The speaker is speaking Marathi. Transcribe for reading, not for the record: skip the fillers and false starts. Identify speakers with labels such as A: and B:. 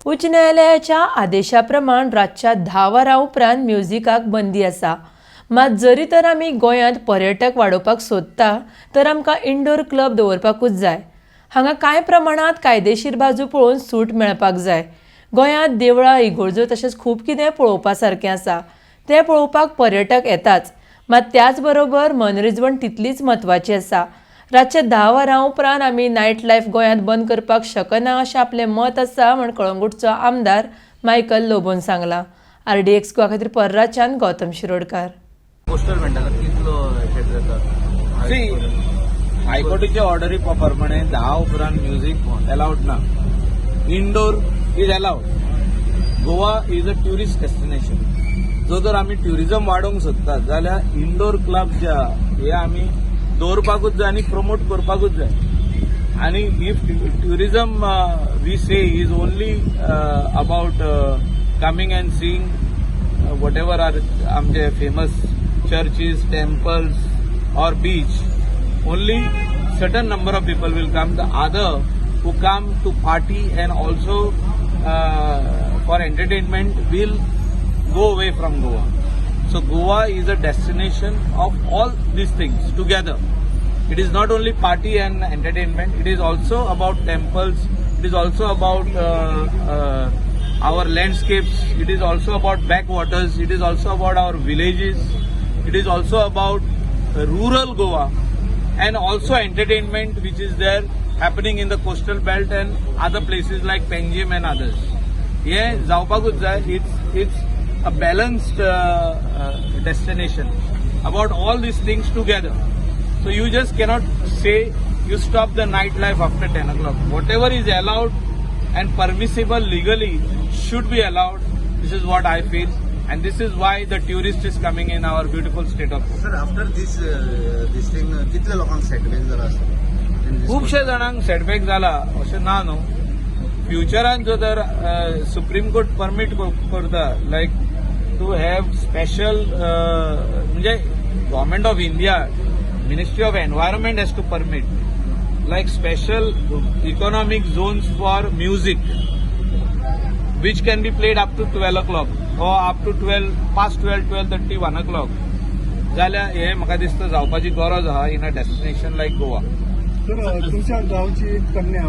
A: उच्च न्यायालयाच्या आदेशाप्रमाण रातच्या 10 वरां उपरांत म्युझिकाक बंदी आसा। मात जरी तर आमी गोंयांत पर्यटक वाडोवपाक सोदता तर आमकां इंडोर क्लब दवरपाकूच जाय। हांगा कांय प्रमाणात कायदेशीर बाजू पळोवन सूट मेळपाक जाय। गोंयांत देवळां, इगोर्जो तशेंच खूब कितें पळोवपा सारकें आसा। तें पळोवपाक पर्यटक येताच, मात त्याच बरोबर मनरिजवण तितलीच म्हत्वाची आसा। रातचे 10 वरां उपरांत आमी नायट लायफ गोंयांत बंद करपाक शकना अशें आपलें मत आसा म्हण कळंगूटचो आमदार मायकल लोबोन सांगला। RDXGOA खातीर पर्राच्यान गौतम शिरोडकार।
B: हायकोर्टाच्या ऑर्डरी प्रमाणे 10 उपरांत म्युझिक अलाउड ना। Indoor is allowed. Goa is a tourist destination. जो जर आमी ट्युरिजम वाडोवंक सोदतात जाल्यार इंडोर क्लब जे हे आमी दवरपाकूच जाय आनी प्रमोट करपाकूच जाय। आनी if tourism we say is only about coming and seeing whatever are आमचे famous churches, temples or beach, only certain number of people will come. The other who come to party and also for entertainment will go away from Goa. So Goa is a destination of all these things together. It is not only party and entertainment, it is also about temples, it is also about our landscapes, it is also about backwaters, it is also about our villages. It is also about rural Goa and also entertainment which is there happening in the coastal belt and other places like Penjim and others. Yeah, जावपाकूच जाय. It's a balanced destination about all these things together. So you just cannot say you stop the nightlife after 10 o'clock. Whatever is allowed and permissible legally should be allowed. This is what I feel. And this is why the tourist is coming in our beautiful state of Goa.
C: Sir, after this thing, कितल्या लोकांक setback जाला सर?
B: खूपशे जाणांक सेटबॅक जाला अशें ना न्हू। फ्युचरान जो तर सुप्रीम कोर्ट परमीट करता लायक टू हॅव स्पेशल म्हणजे government of India ministry of environment has to permit like special economic zones for music which can be played up to 12 o'clock or up to 12:30, 1 o'clock. जाल्यार हे म्हाका दिसता जावपाची गरज आहा in a destination like Goa.
C: Sir, तुमच्या गांवची कन्या